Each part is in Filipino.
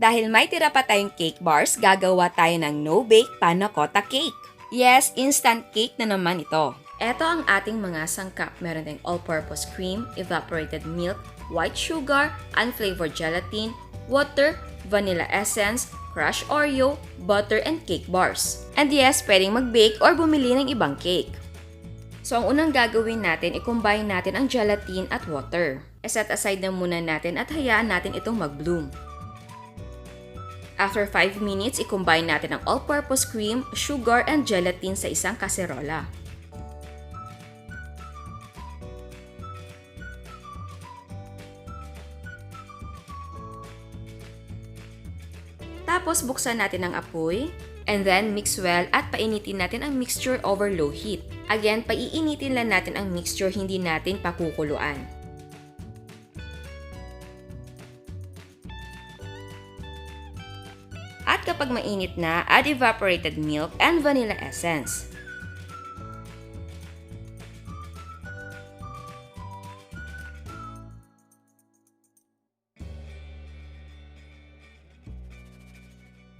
Dahil may tira pa tayong cake bars, gagawa tayo ng no-bake panna cotta cake. Yes, instant cake na naman ito. Ito ang ating mga sangkap. Meron tayong all-purpose cream, evaporated milk, white sugar, unflavored gelatin, water, vanilla essence, crushed Oreo, butter, and cake bars. And yes, pwedeng mag-bake or bumili ng ibang cake. So, ang unang gagawin natin, i-combine natin ang gelatin at water. Set aside na muna natin at hayaan natin itong mag-bloom. After 5 minutes, i-combine natin ang all-purpose cream, sugar, and gelatin sa isang kaserola. Tapos, buksan natin ang apoy. And then, mix well at painitin natin ang mixture over low heat. Again, paiinitin lang natin ang mixture, hindi natin pakukuluan. At kapag mainit na, add evaporated milk and vanilla essence.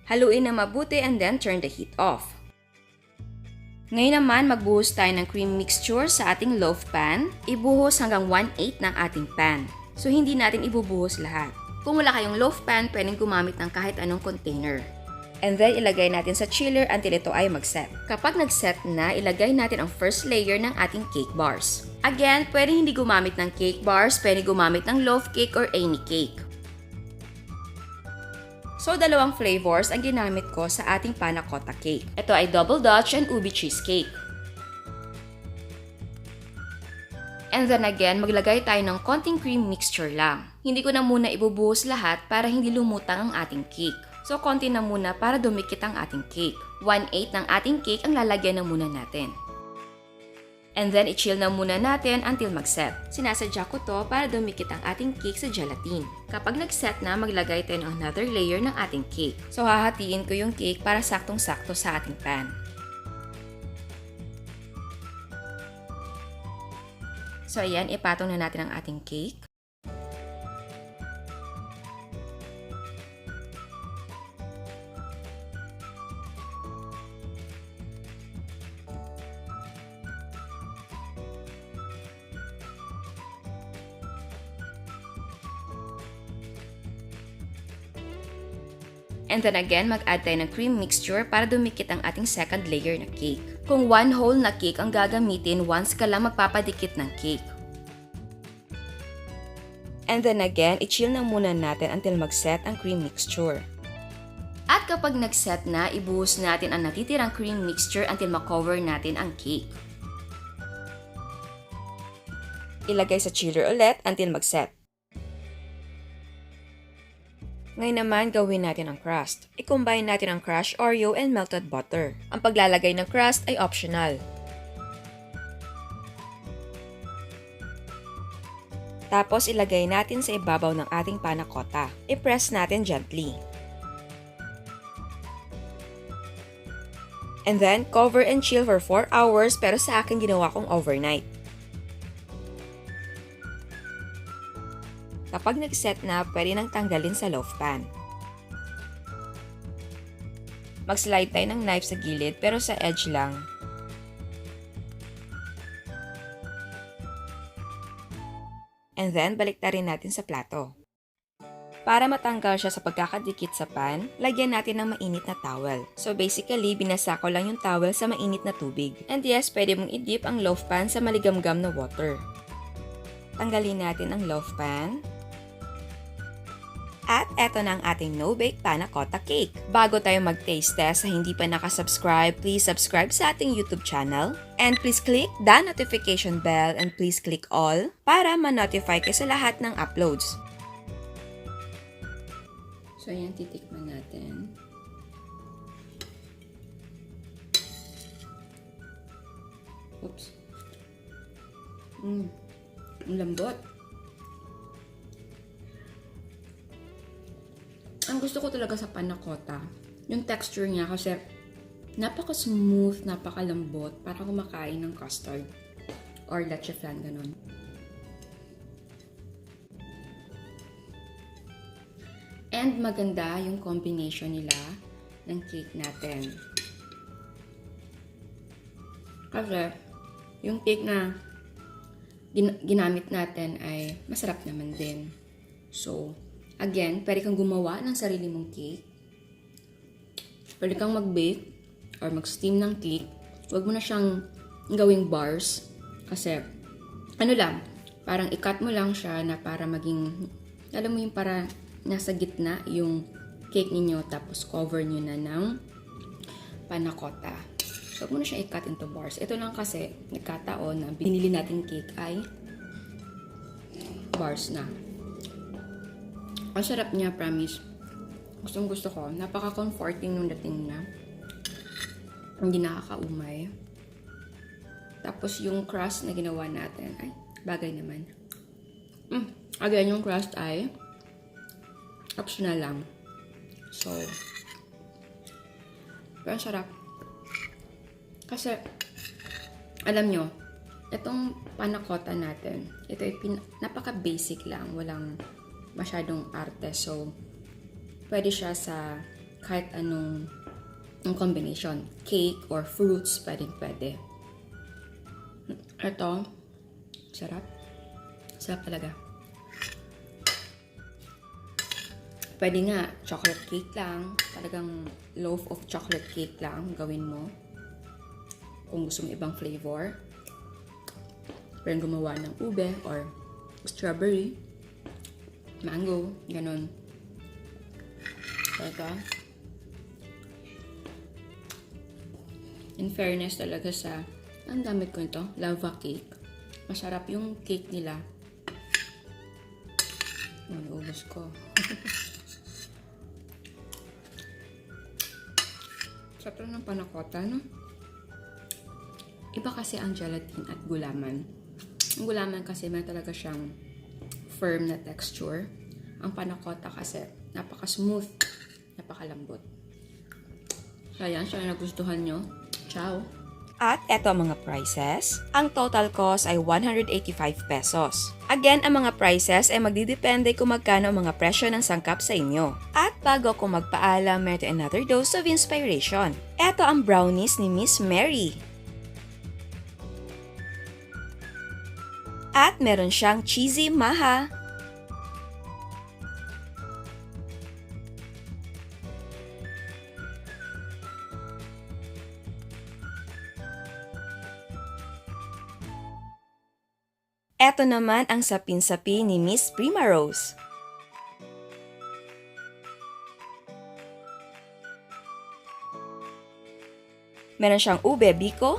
Haluin na mabuti and then turn the heat off. Ngayon naman, magbuhos tayo ng cream mixture sa ating loaf pan. Ibuhos hanggang 1/8 ng ating pan. So, hindi natin ibubuhos lahat. Kung wala kayong loaf pan, pwedeng gumamit ng kahit anong container. And then, ilagay natin sa chiller until ito ay mag-set. Kapag nag-set na, ilagay natin ang first layer ng ating cake bars. Again, pwedeng hindi gumamit ng cake bars, pwedeng gumamit ng loaf cake or any cake. So, dalawang flavors ang ginamit ko sa ating panna cotta cake. Ito ay double Dutch and ubi cheesecake. And then again, maglagay tayo ng konting cream mixture lang. Hindi ko na muna ibubuhos lahat para hindi lumutang ang ating cake. So, konti na muna para dumikit ang ating cake. 1/8 ng ating cake ang lalagyan na muna natin. And then, i-chill na muna natin until mag-set. Sinasadya ko to para dumikit ang ating cake sa gelatin. Kapag nag-set na, maglagay tayo ng another layer ng ating cake. So, hahatiin ko yung cake para saktong-sakto sa ating pan. So, ayan, ipatong na natin ang ating cake. And then again, mag-add tayo ng cream mixture para dumikit ang ating second layer na cake. Kung one whole na cake ang gagamitin, once ka lang magpapadikit ng cake. And then again, i-chill na muna natin until mag-set ang cream mixture. At kapag nag-set na, ibuhos natin ang natitirang cream mixture until makover natin ang cake. Ilagay sa chiller ulit until mag-set. Ngayon naman, gawin natin ang crust. I-combine natin ang crushed Oreo and melted butter. Ang paglalagay ng crust ay optional. Tapos, ilagay natin sa ibabaw ng ating panna cotta. I-press natin gently. And then, cover and chill for 4 hours pero sa akin ginawa kong overnight. Kapag nag-set na, pwede nang tanggalin sa loaf pan. Mag-slide tayo ng knife sa gilid pero sa edge lang. And then, baliktarin natin sa plato. Para matanggal siya sa pagkakadikit sa pan, lagyan natin ng mainit na towel. So basically, binasa ko lang yung towel sa mainit na tubig. And yes, pwede mong i-dip ang loaf pan sa maligamgam na water. Tanggalin natin ang loaf pan. At eto na ang ating no-bake panna cotta cake. Bago tayo mag-taste test sa hindi pa nakasubscribe, please subscribe sa ating YouTube channel. And please click the notification bell and please click all para ma-notify kayo sa lahat ng uploads. So ayan, titikman natin. Oops. Ang lambot. Ang gusto ko talaga sa panna cotta, yung texture niya kasi napaka-smooth, napaka-lambot, para kumakain ng custard or leche flan, ganun. And And maganda yung combination nila ng cake natin. Kasi, yung cake na ginamit natin ay masarap naman din. So, again, pwede kang gumawa ng sarili mong cake. Pwede kang mag-bake or mag-steam ng cake. Huwag mo na siyang gawing bars. Kasi, ano lang, parang i-cut mo lang siya na para maging, alam mo yung para nasa gitna yung cake ninyo tapos cover nyo na ng panna cotta. So, huwag mo na siya i-cut into bars. Ito lang kasi, nagkataon na binili natin cake ay bars na. Ang sarap niya, promise. Gustong gusto ko. Napaka-comforting nung dating na. Hindi nakakaumay. Tapos yung crust na ginawa natin, ay, bagay naman. Again, yung crust ay optional lang. So, pero sarap. Kasi, alam nyo, itong panna cotta natin, ito ay napaka-basic lang. Walang masyadong arte. So, pwede siya sa kahit anong combination. Cake or fruits, pwede. Ito, sarap. Sarap talaga. Pwede nga, chocolate cake lang. Talagang loaf of chocolate cake lang gawin mo. Kung gusto mo ibang flavor. Pwede gumawa ng ube or strawberry, mango, ganun. Talaga. In fairness talaga sa, ang gamit ko ito, lava cake. Masarap yung cake nila. Naubos ko. Sarap lang ng panna cotta, no? Iba kasi ang gelatin at gulaman. Ang gulaman kasi may talaga siyang firm na texture. Ang panna cotta kasi napaka-smooth, napakalambot. So, ayan, siya na nagustuhan nyo. Ciao! At eto ang mga prices. Ang total cost ay 185 pesos. Again, ang mga prices ay magdidepende kung magkano ang mga presyo ng sangkap sa inyo. At bago ako magpaalam, meron another dose of inspiration. Eto ang brownies ni Miss Mary. At meron siyang cheesy maha. Eto naman ang sapin-sapi ni Miss Prima Rose. Meron siyang ube biko,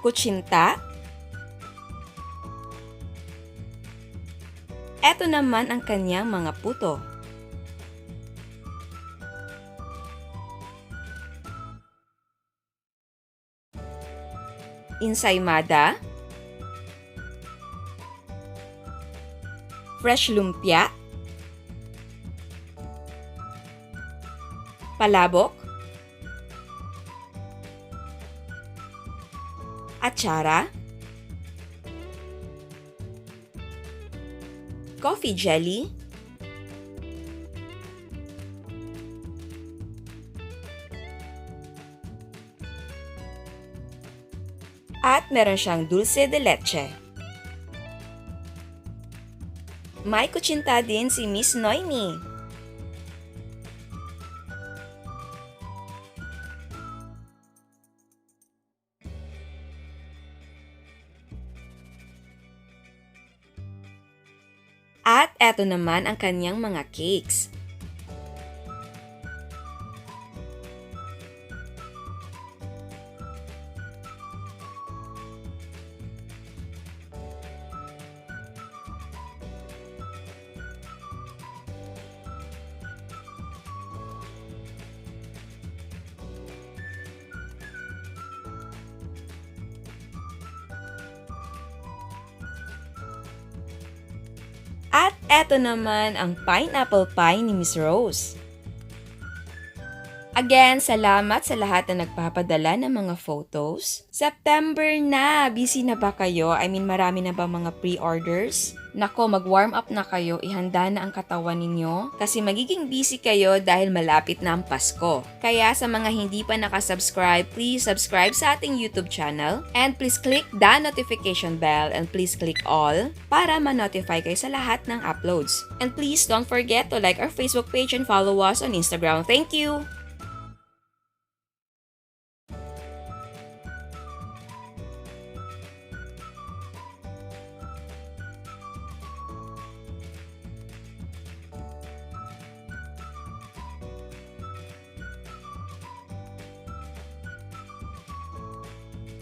kutsinta, eto naman ang kanyang mga puto. Ensaymada, fresh lumpia, palabok, atsara, coffee jelly, at meron siyang dulce de leche. May kutsinta din si Miss Noemi. At eto naman ang kanyang mga cakes. At eto naman ang pineapple pie ni Miss Rose. Again, salamat sa lahat na nagpapadala ng mga photos. September na! Busy na ba kayo? Marami na ba mga pre-orders? Nako, mag-warm up na kayo, ihanda na ang katawan ninyo kasi magiging busy kayo dahil malapit na ang Pasko. Kaya sa mga hindi pa nakasubscribe, please subscribe sa ating YouTube channel and please click the notification bell and please click all para ma-notify kayo sa lahat ng uploads. And please don't forget to like our Facebook page and follow us on Instagram. Thank you!